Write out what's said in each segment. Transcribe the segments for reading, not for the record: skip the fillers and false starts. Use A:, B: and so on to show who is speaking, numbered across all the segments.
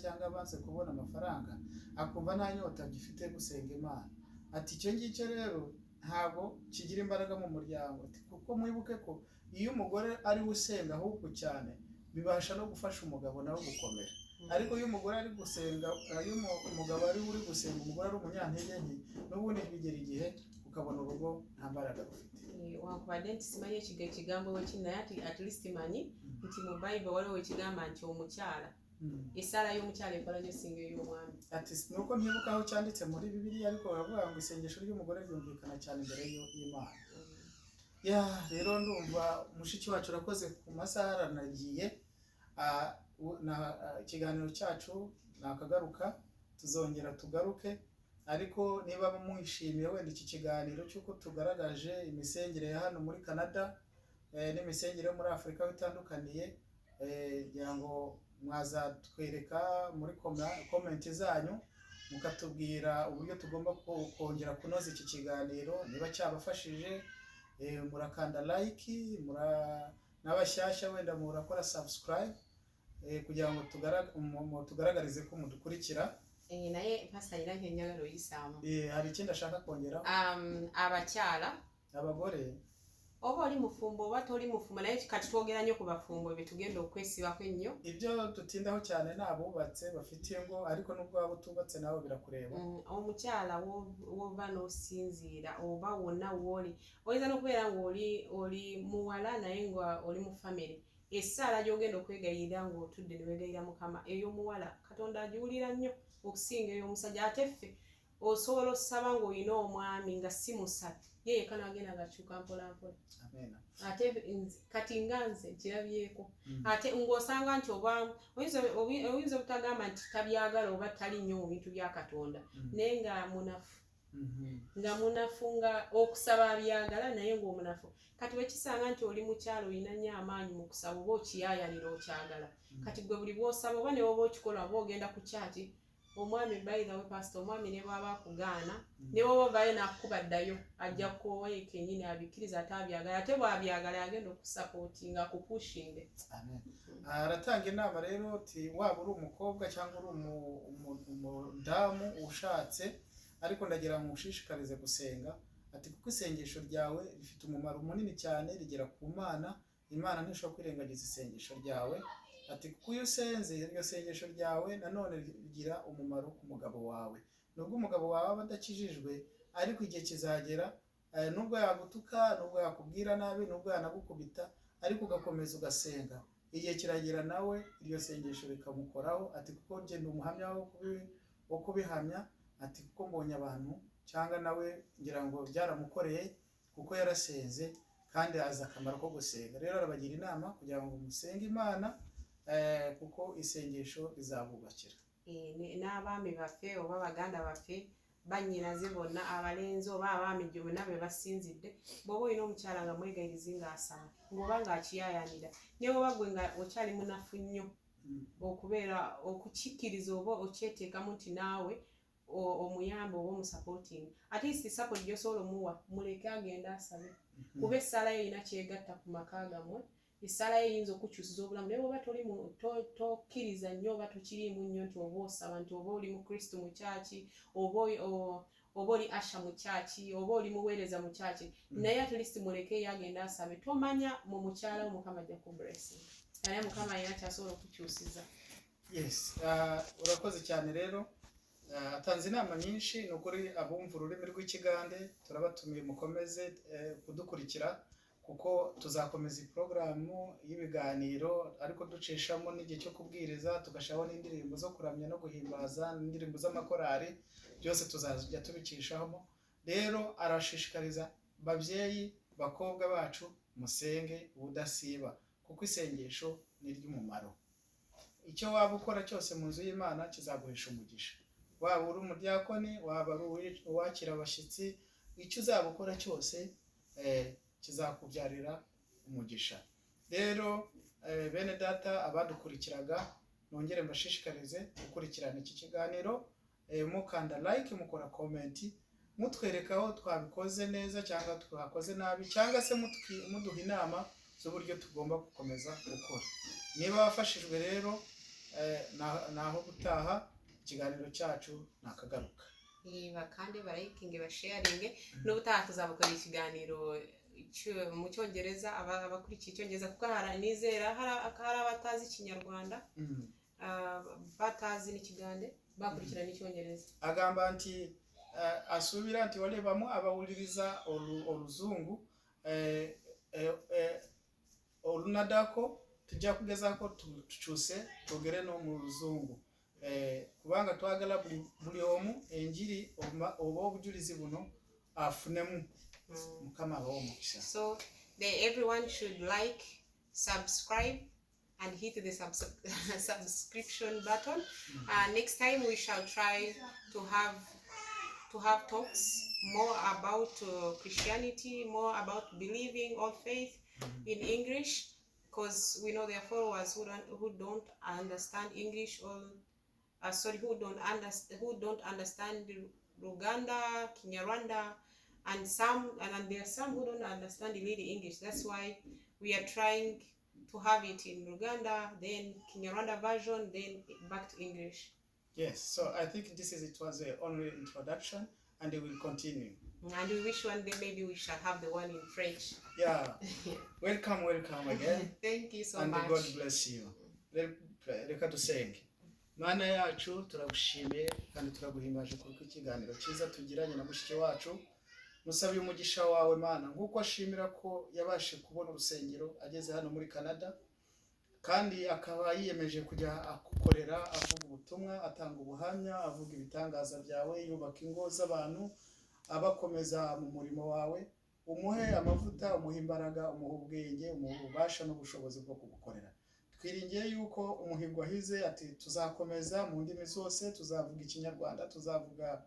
A: cyangwa abanze kubona amafaranga akumva nta nyota agifite gusenga Imana. Ati icyo ngicyo rero ntabwo kigira imbaraga mu muryango, kuko mwibuke ko iyo umugore ari we usenga ahubwo cyane bibasha no gufasha umugabo nawe gukomera. Ariko iyo umugore ari gusenga, iyo umugabo ari uri gusenga, umugore ari umunyantege nke, n'ubundi bigera igihe ukabona urugo nta mbaraga rufite.
B: Wakubadde nti simanyi ekigambo wekinaye ati at least manyi nti mu Bible waliwo ekigamba nti omukyala esala y'omukyala ekola nnyo singa ey'omwami.
A: Ati nuko ntibuka aho cyanditse muri Bibiliya, ariko baravuga ngo isengesho ry'umugore ryumvikana cyane imbere y'Imana. Ya rero ndumva mushiki wacu urakoze ku masaha aranagiye. Ikiganiro cyacu nakagaruka, tuzongera tugaruke, ariko niba mwishimiye wenda iki kiganiro cy'uko tugaragaje imisengere ya hano muri Canada n'imisengere yo muri Afurika bitandukaniye, kugira ngo mwazatwereka muri komenti zanyu mukatubwira uburyo tugomba kongera kunoza iki kiganiro. Niba cyabafashije murakanda like, n'abashyashya wenda murakora subscribe, kugira ngo tugaragarize ko mudukurikira.
B: Naye pastor ira nkenyagalo yisamu.
A: Hari ikindi ashaka kongera?
B: Abakyala,
A: abagore,
B: oba oli mufumbo oba toli mufumbo, naye kati twogera nnyo ku bafumbo be tugenda okwesibako ennyo.
A: Ibyo tutindaho cyane n'abubatse bafite ingo, ariko n'ubwo waba utubatse nawe birakureba.
B: Omukyala wova n'osinziira oba wonna woli oyinza n'okubeera ng'oli muwala naye nga oli mu family. Essaala gy'ogenda okwegayirira ng'otudde ne weegayirira Mukama, ey'omuwala Katonda agiwulira nnyo okusinga ey'omusajja. Ate ffe osobola osaba ng'olina omwami nga si musatu, ye yekka n'agenda agakyuka mpola mpola. Ate kati nga nze nkirabyeko. Ate ng'osanga nti oba oyinza obutagamba nti tabyagala oba tali nnyo mu bintu bya Katonda, naye nga munafu. Nga munafu, nga okusaba abyagala naye ng'omunafu. Kati wekisanga nti oli mukyalo olina nnyo amaanyi mu kusaba oba okiyaayanira okyagala, kati gwe buli bw'osaba oba ne bw'oba okikola oba ogenda ku kyaki, omwami by the way pastor, omwami ne bw'aba akugaana ne bw'oba ovaayo n'akuba ddayo ajja kukowa yekennyini abikkiriza ate abyagala, ate bw'abyagala agenda okusapootinga akupushinge.
A: Aratanga inama rero ati waba uri umukobwa cyangwa uri umudamu ushatse, ariko ndagira ngo ushishikarize gusenga. Ati kuko isengesho ryawe rifite umumaro munini cyane, rigera ku Mana. Imana ntishobora kwirengagiza isengesho ryawe. Ati kuko iyo usenze iryo sengesho ryawe nanone rigira umumaro ku mugabo wawe. Nubwo umugabo wawe aba adakijijwe, ariko igihe kizagera nubwo yagutuka, nubwo yakubwira nabi, nubwo yanagukubita, ariko ugakomeza ugasenga, igihe kiragera nawe iryo sengesho rikamukoraho. Ati kuko njye ndi umuhamya wo kubihamya. Ati kuko mbonye abantu cyangwa nawe ngira ngo byaramukoreye, kuko yarasenze kandi azi akamaro ko gusenga. Rero arabagira inama kugira ngo musenge Imana, kuko isengesho rizabubakira.
B: N'abaami baffe oba baganda baffe bannyina zibona abalenzi oba abaami gye bonna be basinzidde, bw'oba olina omukyala nga mwegayirizi ng'asaba ng'oba ng'akiyaayanira, ne bw'oba gwe nga okyali munafu nnyo okubeera okukikkiriza oba okyeteekamu nti naawe omuyambe oba omusapootinga, at least support gy'osobola omuwa muleke agende asabe, kuba essaala ye erina kyegatta ku maka gammwe. Essaala ye eyinza okukyusiza obulamu, naye oba tokkiriza nnyo oba tokiriimu nnyo nti oba osaba nti oba oli mu Kristo mu kyaki, oba oli asha mu kyaki, oba oli muweereza mu kyaki, naye at least muleke ye agende asabe. Tomanya mu mukyala wo Mukama ajja ku blessing, naye Mukama alina kyasobola okukyusiza.
A: Yes, urakoze cyane rero. Atanze inama nyinshi. Ni ukuri abumva ururimi rw'Ikigande turabatumiye mukomeze kudukurikira, kuko tuzakomeza porogaramu y'ibiganiro, ariko ducishamo n'igihe cyo kubwiriza, tugashaho n'indirimbo zo kuramya no guhimbaza, n'indirimbo z'amakorari, byose tuzajya tubicishamo. Rero arashishikariza babyeyi bakobwa bacu musenge ubudasiba, kuko isengesho ni iry'umumaro. Icyo waba ukora cyose mu nzu y'Imana kizaguhesha umugisha. Waba uri umudiyakoni, waba uri uwakira abashyitsi, icyo uzaba ukora cyose kizakubyarira umugisha. Rero bene data abadukurikiraga, nongere mbashishikarize gukurikirana iki kiganiro, mukanda like, mukora comment, mutwereka aho twabikoze neza cyangwa twakoze nabi, cyangwa se muduha inama z'uburyo tugomba gukomeza gukora. Niba wafashijwe rero naho gutaha ikiganiro cyacu nakagaruka.
B: Niba kandi barayikinge basharinge n'ubutaha tuzabukora ikiganiro mu cyongereza abakurikiye icyongereza kuko nizera hari abatazi ikinyarwanda batazi n'ikigande bakurikirana icyongereza.
A: Agamba nti asubira nti walebamo abawuliriza oluzungu olunadako tujja kugezako tukyuse tugere no mu luzungu kubanga twagala buli omu enjiri oba obujulizi buno afunemu mukama abawo omukisa.
B: So everyone should like, subscribe and hit the subscription button. Next time we shall try to have talks more about Christianity, more about believing or faith in English, because we know there are followers who don't understand English or who don't understand Luganda, Kinyarwanda, and there are some who don't understand really English. That's why we are trying to have it in Luganda, then Kinyarwanda version, then back to English.
A: Yes, so I think it was the only introduction, and it will continue.
B: And we wish one day maybe we shall have the one in French.
A: Yeah. Welcome again.
B: Thank you so
A: and
B: much.
A: And God bless you. Reka dusenge. Mana yacu turagushimiye kandi turaguhimbaje kuko ikiganiro cyiza tugiranye na mushiki wacu. Musabe umugisha wawe Mana nkuko ashimira ko yabashe kubona urusengero ageze hano muri Canada, kandi akaba yiyemeje kujya akukorera avuga ubutumwa, atanga ubuhamya, avuga ibitangaza byawe, yubaka ingo z'abantu, abakomeza mu murimo wawe. Umuhe amavuta, umuhe imbaraga, umuhe ubwenge, umuhe ububasha n'ubushobozi bwo kugukorera. Twiringiye yuko umuhigo ahize ati tuzakomeza mu ndimi zose, tuzavuga ikinyarwanda, tuzavuga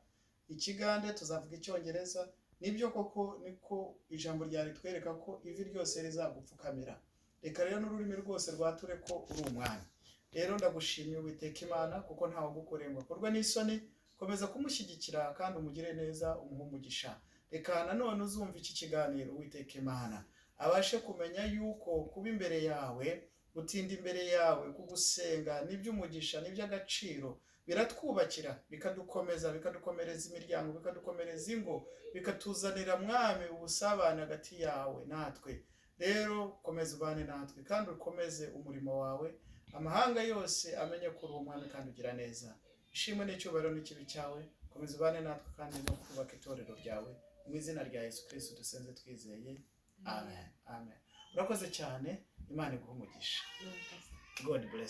A: ikigande, tuzavuga icyongereza. Nibyo koko niko ijambo ryari twereka ko ivi ryose rizagupfukamira. Reka rero n'ururimi rwose rwature ko uri umwanya. Rero ndagushimiye Uwiteka Imana kuko ntawe gukorera ngo akorwe n'isoni. Komeza kumushyigikira kandi umugire neza, umuhe umugisha. Reka nanone uzumva iki kiganiro Uwiteka Imana abashe kumenya yuko kuba imbere yawe, gutinda imbere yawe, kugusenga n'iby'umugisha n'iby'agaciro biratwubakira, bikadukomeza, bikadukomereza imiryango, bikadukomereza ingo, bikatuzanira mwami ubusabane hagati yawe natwe. Rero komeza ubane natwe kandi ukomeze umurimo wawe, amahanga yose amenye ko uri umwami kandi ugira neza. Ishimwe n'icyubahiro n'ikibi cyawe, komeza ubane natwe kandi no kubaka itorero ryawe. Mu izina rya Yesu Kristo dusenze twizeye. Amen. Amen. Urakoze cyane. Imana iguhe umugisha. God bless.